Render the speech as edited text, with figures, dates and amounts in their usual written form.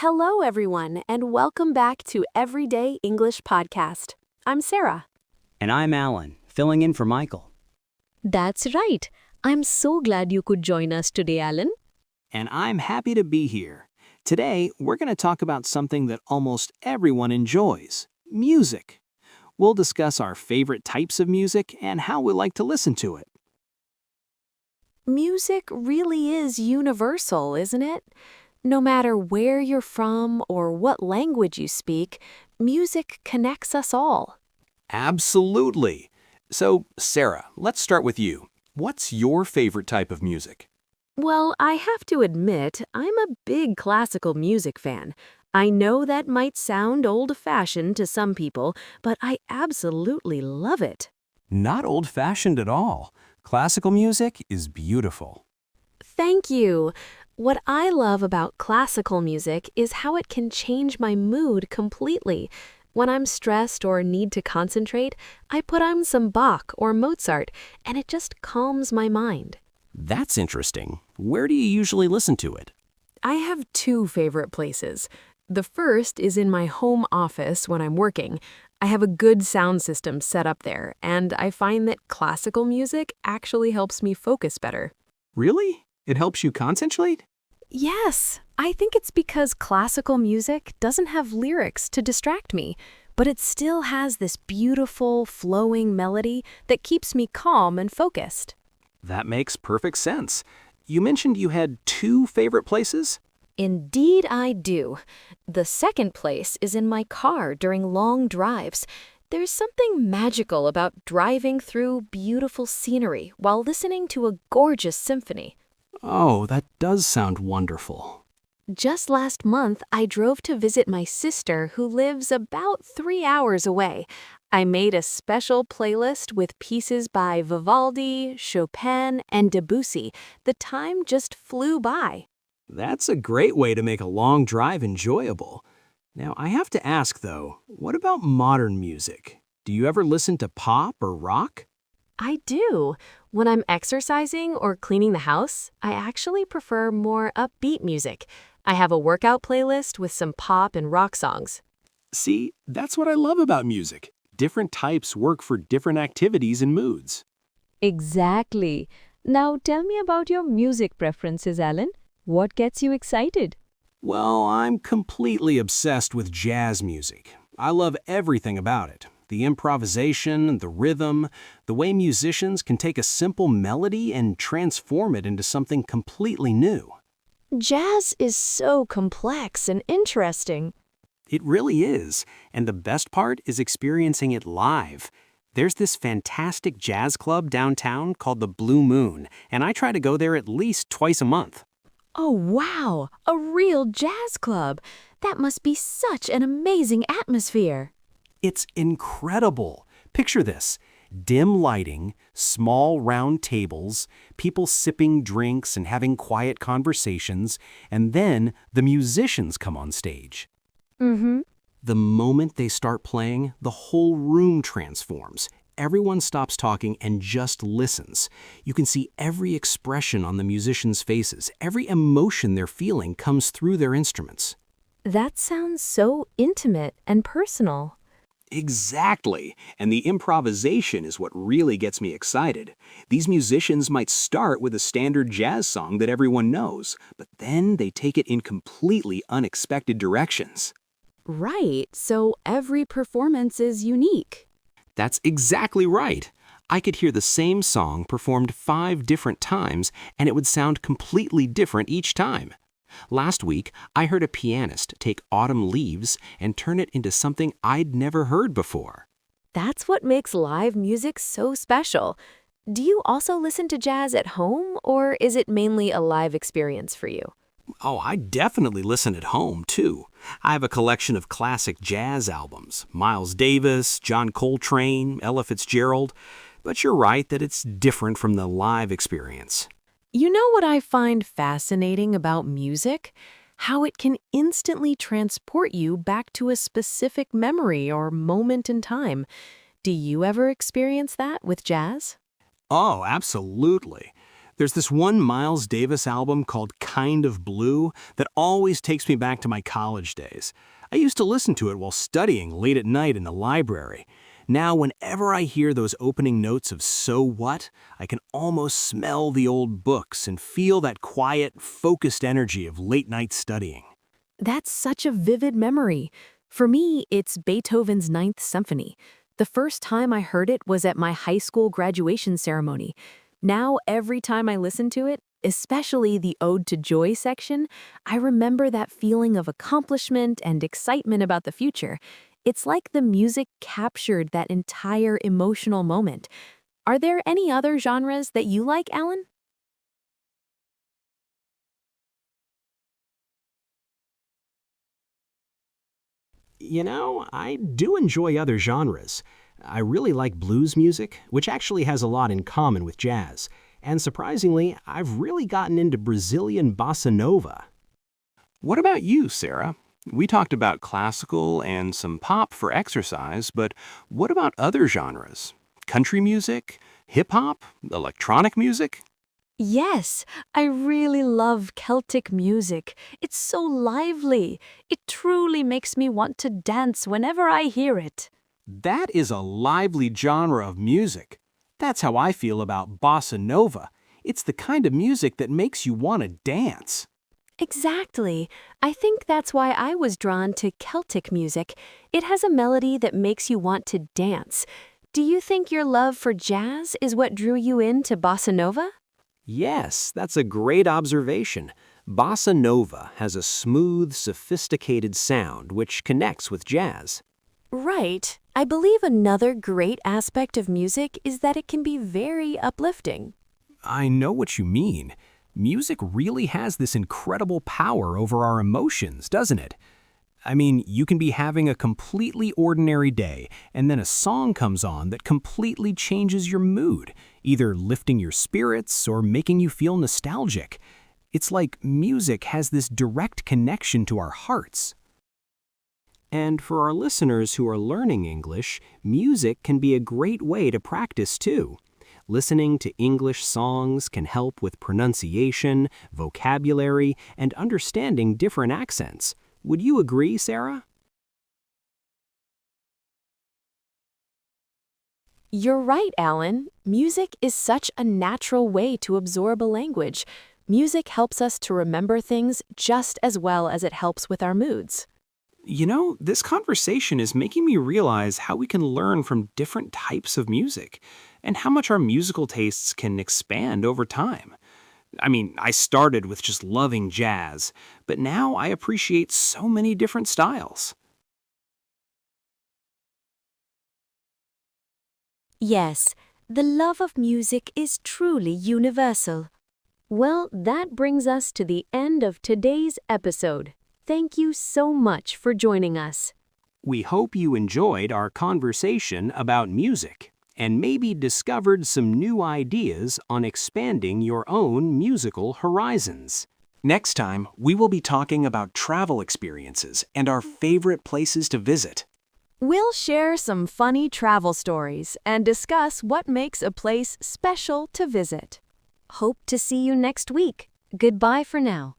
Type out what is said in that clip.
Hello, everyone, and welcome back to Everyday English Podcast. I'm Sarah. And I'm Alan, filling in for Michael. That's right. I'm so glad you could join us today, Alan. And I'm happy to be here. Today, we're going to talk about something that almost everyone enjoys, music. We'll discuss our favorite types of music and how we like to listen to it. Music really is universal, isn't it? No matter where you're from or what language you speak, music connects us all. Absolutely. So, Sarah, let's start with you. What's your favorite type of music? Well, I have to admit, I'm a big classical music fan. I know that might sound old-fashioned to some people, but I absolutely love it. Not old-fashioned at all. Classical music is beautiful. Thank you. What I love about classical music is how it can change my mood completely. When I'm stressed or need to concentrate, I put on some Bach or Mozart, and it just calms my mind. That's interesting. Where do you usually listen to it? I have two favorite places. The first is in my home office when I'm working. I have a good sound system set up there, and I find that classical music actually helps me focus better. Really? It helps you concentrate? Yes, I think it's because classical music doesn't have lyrics to distract me, but it still has this beautiful, flowing melody that keeps me calm and focused. That makes perfect sense. You mentioned you had two favorite places? Indeed, I do. The second place is in my car during long drives. There's something magical about driving through beautiful scenery while listening to a gorgeous symphony. Oh, that does sound wonderful. Just last month, I drove to visit my sister who lives about 3 hours away. I made a special playlist with pieces by Vivaldi, Chopin, and Debussy. The time just flew by. That's a great way to make a long drive enjoyable. Now, I have to ask, though, what about modern music? Do you ever listen to pop or rock? I do. When I'm exercising or cleaning the house, I actually prefer more upbeat music. I have a workout playlist with some pop and rock songs. See, that's what I love about music. Different types work for different activities and moods. Exactly. Now tell me about your music preferences, Alan. What gets you excited? Well, I'm completely obsessed with jazz music. I love everything about it. The improvisation, the rhythm, the way musicians can take a simple melody and transform it into something completely new. Jazz is so complex and interesting. It really is, and the best part is experiencing it live. There's this fantastic jazz club downtown called the Blue Moon, and I try to go there at least twice a month. Oh, wow! A real jazz club! That must be such an amazing atmosphere. It's incredible. Picture this. Dim lighting, small round tables, people sipping drinks and having quiet conversations, and then the musicians come on stage. Mm-hmm. The moment they start playing, the whole room transforms. Everyone stops talking and just listens. You can see every expression on the musicians' faces. Every emotion they're feeling comes through their instruments. That sounds so intimate and personal. Exactly. And the improvisation is what really gets me excited. These musicians might start with a standard jazz song that everyone knows, but then they take it in completely unexpected directions. Right, so every performance is unique. That's exactly right. I could hear the same song performed 5 different times, and it would sound completely different each time. Last week, I heard a pianist take Autumn Leaves and turn it into something I'd never heard before. That's what makes live music so special. Do you also listen to jazz at home, or is it mainly a live experience for you? Oh, I definitely listen at home, too. I have a collection of classic jazz albums, Miles Davis, John Coltrane, Ella Fitzgerald, but you're right that it's different from the live experience. You know what I find fascinating about music? How it can instantly transport you back to a specific memory or moment in time. Do you ever experience that with jazz? Oh, absolutely. There's this one Miles Davis album called Kind of Blue that always takes me back to my college days. I used to listen to it while studying late at night in the library. Now, whenever I hear those opening notes of So What, I can almost smell the old books and feel that quiet, focused energy of late-night studying. That's such a vivid memory. For me, it's Beethoven's Ninth Symphony. The first time I heard it was at my high school graduation ceremony. Now, every time I listen to it, especially the Ode to Joy section, I remember that feeling of accomplishment and excitement about the future. It's like the music captured that entire emotional moment. Are there any other genres that you like, Alan? You know, I do enjoy other genres. I really like blues music, which actually has a lot in common with jazz. And surprisingly, I've really gotten into Brazilian bossa nova. What about you, Sarah? We talked about classical and some pop for exercise, but what about other genres? Country music, hip-hop, electronic music? Yes, I really love Celtic music. It's so lively. It truly makes me want to dance whenever I hear it. That is a lively genre of music. That's how I feel about bossa nova. It's the kind of music that makes you want to dance. Exactly. I think that's why I was drawn to Celtic music. It has a melody that makes you want to dance. Do you think your love for jazz is what drew you into bossa nova? Yes, that's a great observation. Bossa nova has a smooth, sophisticated sound which connects with jazz. Right. I believe another great aspect of music is that it can be very uplifting. I know what you mean. Music really has this incredible power over our emotions, doesn't it? I mean, you can be having a completely ordinary day, and then a song comes on that completely changes your mood, either lifting your spirits or making you feel nostalgic. It's like music has this direct connection to our hearts. And for our listeners who are learning English, music can be a great way to practice too. Listening to English songs can help with pronunciation, vocabulary, and understanding different accents. Would you agree, Sarah? You're right, Alan. Music is such a natural way to absorb a language. Music helps us to remember things just as well as it helps with our moods. You know, this conversation is making me realize how we can learn from different types of music and how much our musical tastes can expand over time. I mean, I started with just loving jazz, but now I appreciate so many different styles. Yes, the love of music is truly universal. Well, that brings us to the end of today's episode. Thank you so much for joining us. We hope you enjoyed our conversation about music and maybe discovered some new ideas on expanding your own musical horizons. Next time, we will be talking about travel experiences and our favorite places to visit. We'll share some funny travel stories and discuss what makes a place special to visit. Hope to see you next week. Goodbye for now.